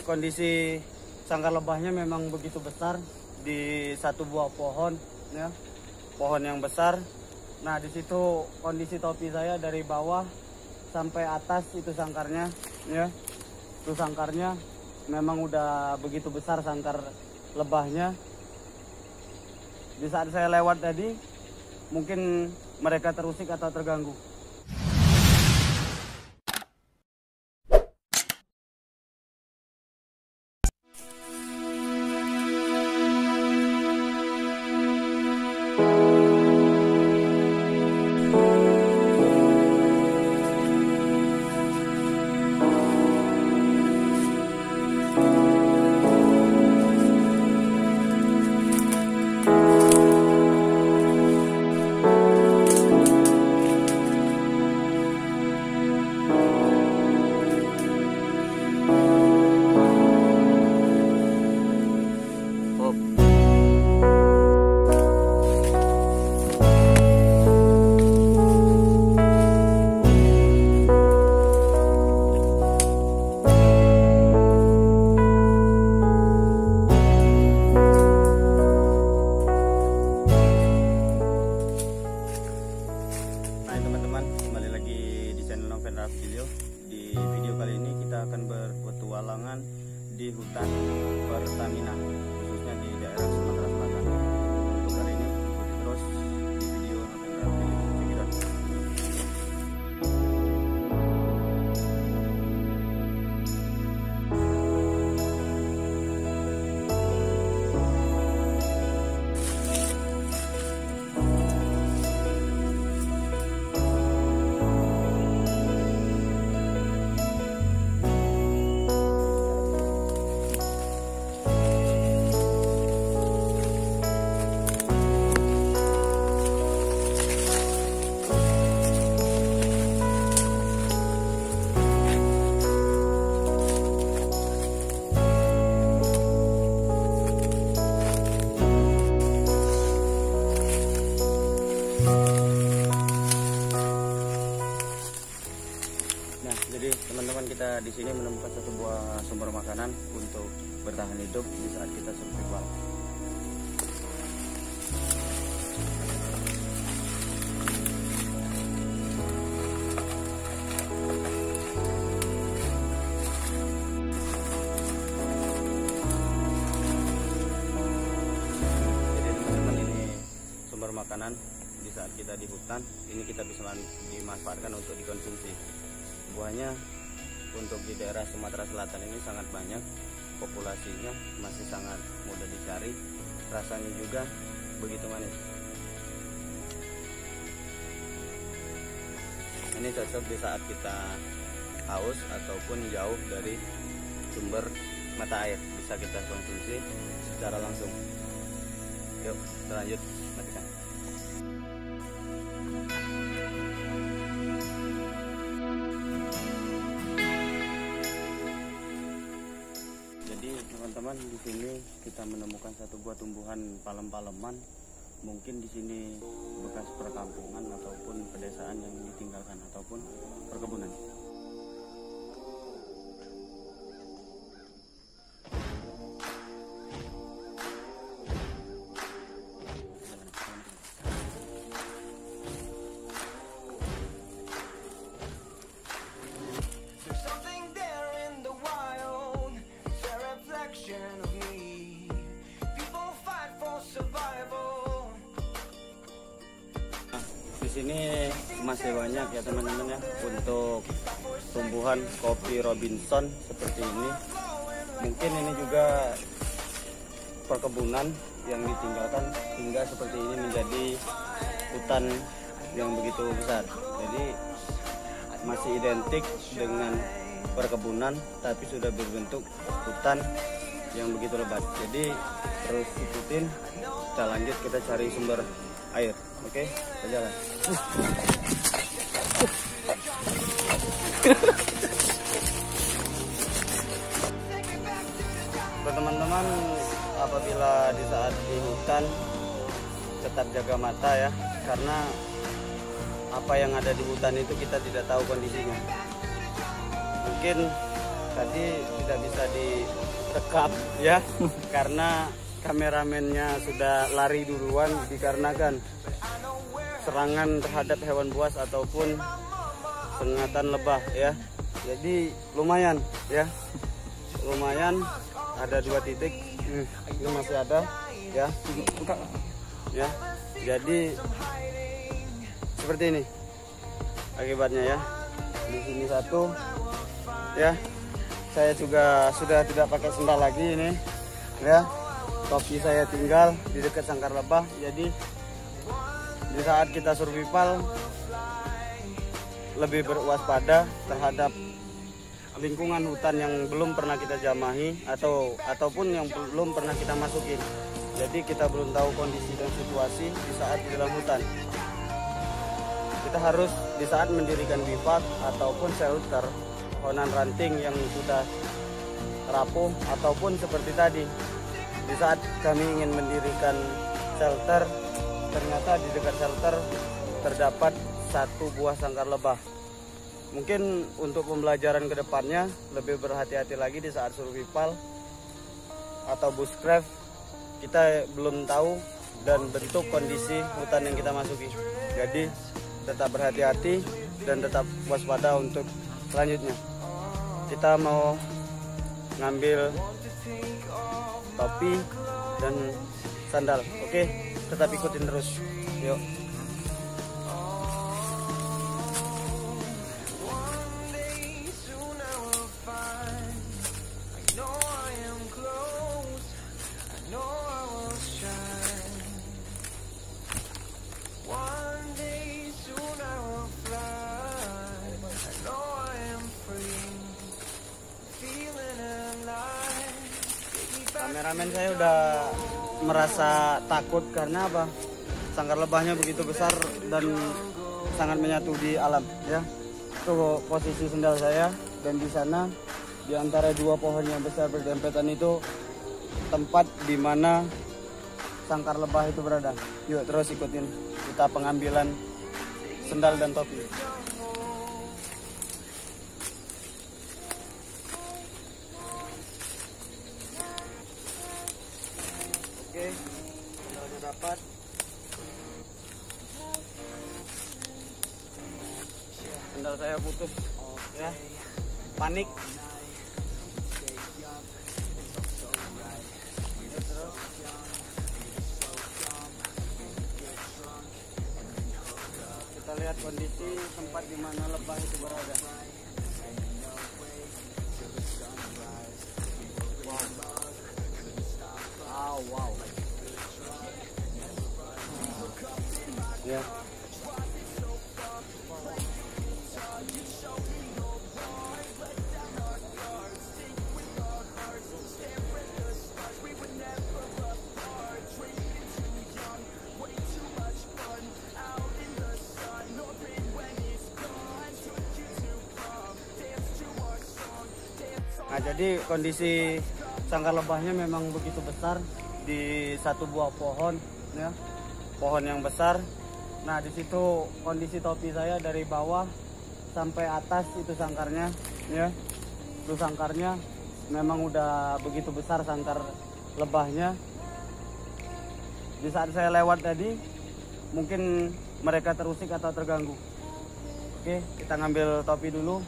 Kondisi sangkar lebahnya memang begitu besar di satu buah pohon, ya, pohon yang besar. Nah, di situ kondisi topi saya dari bawah sampai atas itu sangkarnya, ya, itu sangkarnya memang udah begitu besar sangkar lebahnya. Di saat saya lewat tadi, mungkin mereka terusik atau terganggu. Di video kali ini kita akan berpetualangan di hutan Pertamina, khususnya di daerah Sumatera Selatan. Untuk kali ini ikuti terus di video Novendra Video. Check it out. Jadi teman-teman, kita di sini menemukan satu buah sumber makanan untuk bertahan hidup di saat kita survival. Jadi teman-teman, ini sumber makanan di saat kita di hutan. Ini kita bisa dimanfaatkan untuk dikonsumsi. Buahnya untuk di daerah Sumatera Selatan ini sangat banyak, populasinya masih sangat mudah dicari, rasanya juga begitu manis. Ini cocok di saat kita haus ataupun jauh dari sumber mata air, bisa kita konsumsi secara langsung. Yuk, kita lanjut, matikan. Teman-teman, di sini kita menemukan satu buah tumbuhan palem-paleman. Mungkin di sini bekas perkampungan ataupun pedesaan yang ditinggalkan ataupun perkebunan. Di sini masih banyak ya teman-teman ya untuk tumbuhan kopi Robinson seperti ini. Mungkin ini juga perkebunan yang ditinggalkan hingga seperti ini menjadi hutan yang begitu besar. Jadi masih identik dengan perkebunan tapi sudah berbentuk hutan yang begitu lebat. Jadi terus ikutin, kita lanjut, kita cari sumber air. Oke, kita jalan. Teman-teman, apabila di saat di hutan tetap jaga mata ya, karena apa yang ada di hutan itu kita tidak tahu kondisinya. Mungkin tadi tidak bisa direkam ya karena kameramennya sudah lari duluan dikarenakan serangan terhadap hewan buas ataupun sengatan lebah ya. Jadi lumayan ya, lumayan ada 2 titik. Ini masih ada ya, ya. Jadi seperti ini akibatnya ya. Di sini satu ya. Saya juga sudah tidak pakai sendal lagi ini ya. Topi saya tinggal di dekat sangkar lebah. Jadi di saat kita survival lebih berwaspada terhadap lingkungan hutan yang belum pernah kita jamahi ataupun yang belum pernah kita masukin. Jadi kita belum tahu kondisi dan situasi di saat di dalam hutan. Kita harus di saat mendirikan bivak ataupun shelter pohonan ranting yang sudah rapuh ataupun seperti tadi di saat kami ingin mendirikan shelter, ternyata di dekat shelter terdapat 1 buah sangkar lebah. Mungkin untuk pembelajaran kedepannya lebih berhati-hati lagi di saat survival atau bushcraft. Kita belum tahu dan bentuk kondisi hutan yang kita masuki. Jadi tetap berhati-hati dan tetap waspada untuk selanjutnya. Kita mau ngambil topi dan sandal. Oke, tetap ikutin terus. Yuk. Kameramen saya udah merasa takut karena apa? Sangkar lebahnya begitu besar dan sangat menyatu di alam ya. Itu posisi sendal saya, dan di sana di antara 2 pohon yang besar berdempetan itu tempat di mana sangkar lebah itu berada. Yuk terus ikutin kita pengambilan sendal dan topi. Oke, sendalnya dapat. Sendal saya putus ya, panik. Kita lihat kondisi tempat di mana lebah itu berada. Wow. Ya. Nah, jadi kondisi sangkar lebahnya memang begitu besar di 1 buah pohon ya, pohon yang besar. Nah, di situ kondisi topi saya dari bawah sampai atas itu sangkarnya ya. Itu sangkarnya memang udah begitu besar sangkar lebahnya. Di saat saya lewat tadi mungkin mereka terusik atau terganggu. Oke, kita ngambil topi dulu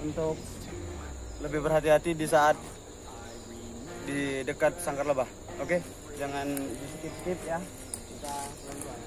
untuk lebih berhati-hati di saat di dekat sangkar lebah. Oke, jangan di skip ya. Kita pelan-pelan.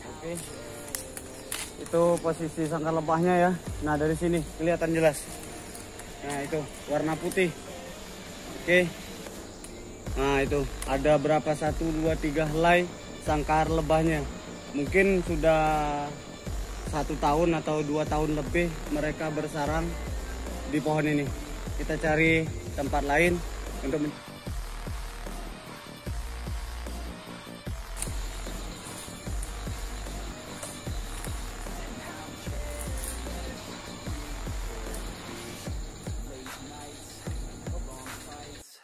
Oke, itu posisi sangkar lebahnya ya. Nah, dari sini kelihatan jelas. Nah, itu warna putih. Oke. Nah, itu ada berapa? 1, 2, 3 helai sangkar lebahnya. Mungkin sudah 1 tahun atau 2 tahun lebih mereka bersarang di pohon ini. Kita cari tempat lain untuk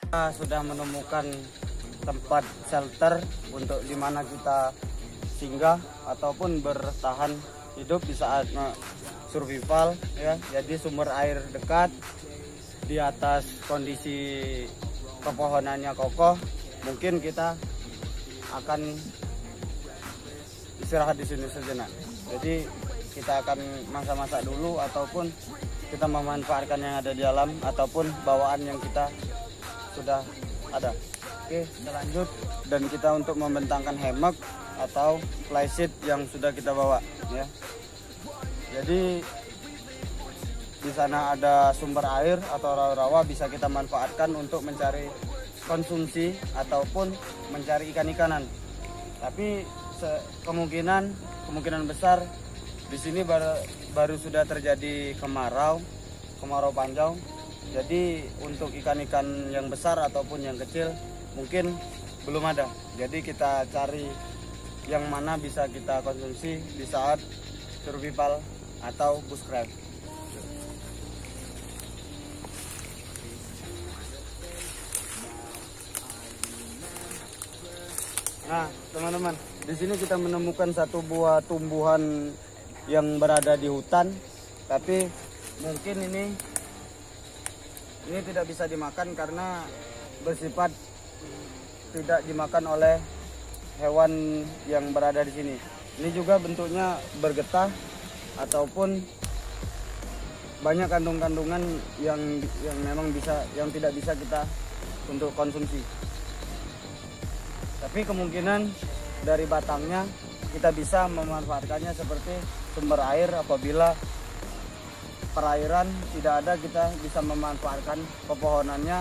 kita sudah menemukan tempat shelter untuk dimana kita singgah ataupun bertahan hidup di saat survival ya. Jadi sumber air dekat, di atas kondisi pepohonannya kokoh, mungkin kita akan istirahat di sini sejenak. Jadi kita akan masak-masak dulu ataupun kita memanfaatkan yang ada di alam ataupun bawaan yang kita sudah ada. Oke, kita lanjut dan kita untuk membentangkan hammock atau flysheet yang sudah kita bawa ya. Jadi di sana ada sumber air atau rawa-rawa, bisa kita manfaatkan untuk mencari konsumsi ataupun mencari ikan-ikanan. Tapi kemungkinan besar di sini baru sudah terjadi kemarau panjang. Jadi untuk ikan-ikan yang besar ataupun yang kecil mungkin belum ada. Jadi kita cari yang mana bisa kita konsumsi di saat survival atau bushcraft. Nah, teman-teman, di sini kita menemukan satu buah tumbuhan yang berada di hutan, tapi mungkin ini tidak bisa dimakan karena bersifat tidak dimakan oleh hewan yang berada di sini. Ini juga bentuknya bergetah ataupun banyak kandungan-kandungan yang memang tidak bisa kita untuk konsumsi. Tapi kemungkinan dari batangnya kita bisa memanfaatkannya seperti sumber air. Apabila perairan tidak ada, kita bisa memanfaatkan pepohonannya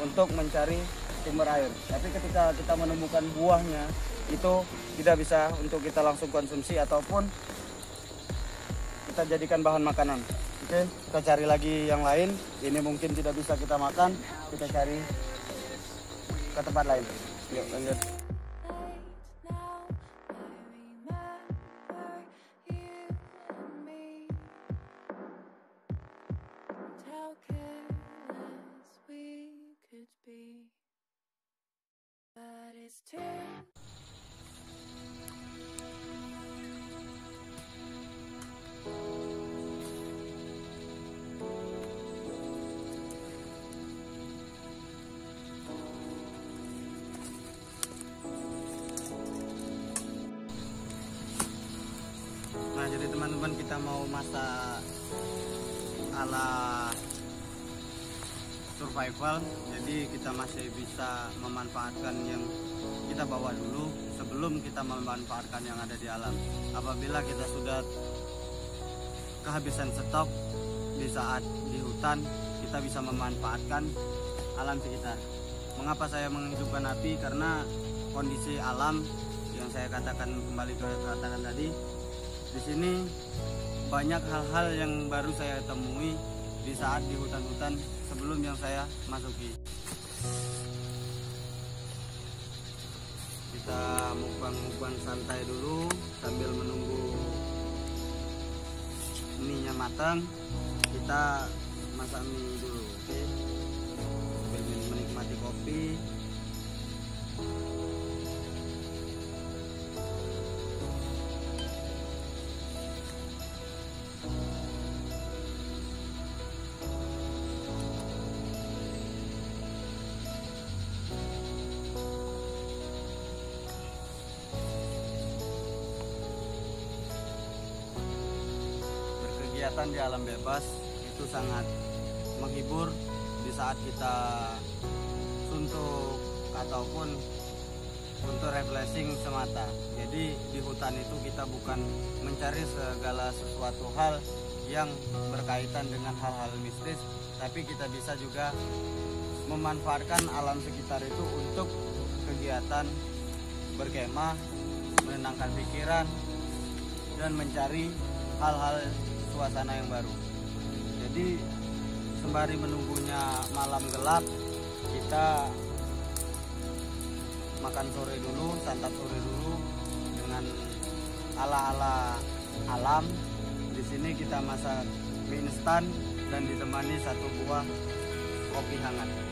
untuk mencari sumber air. Tapi ketika kita menemukan buahnya, itu tidak bisa untuk kita langsung konsumsi ataupun kita jadikan bahan makanan. Oke, kita cari lagi yang lain. Ini mungkin tidak bisa kita makan, kita cari ke tempat lain. Yuk lanjut. Nah, jadi teman-teman, kita mau masak ala survival. Jadi kita masih bisa memanfaatkan yang kita bawa dulu sebelum kita memanfaatkan yang ada di alam. Apabila kita sudah kehabisan stok di saat di hutan, kita bisa memanfaatkan alam sekitar. Mengapa saya menghidupkan api? Karena kondisi alam yang saya katakan kembali ke katakan tadi, di sini banyak hal-hal yang baru saya temui di saat di hutan-hutan sebelum yang saya masuki. Kita mukbang santai dulu sambil menunggu mie-nya matang. Kita masak mie dulu, oke? Sambil menikmati kopi. Kegiatan di alam bebas itu sangat menghibur di saat kita suntuk ataupun untuk refreshing semata. Jadi di hutan itu kita bukan mencari segala sesuatu hal yang berkaitan dengan hal-hal mistis, tapi kita bisa juga memanfaatkan alam sekitar itu untuk kegiatan berkemah, menenangkan pikiran, dan mencari hal-hal suasana yang baru. Jadi sembari menunggunya malam gelap, kita makan sore dulu, santap sore dulu dengan ala-ala alam. Di sini kita masak mie instan dan ditemani satu buah kopi hangat.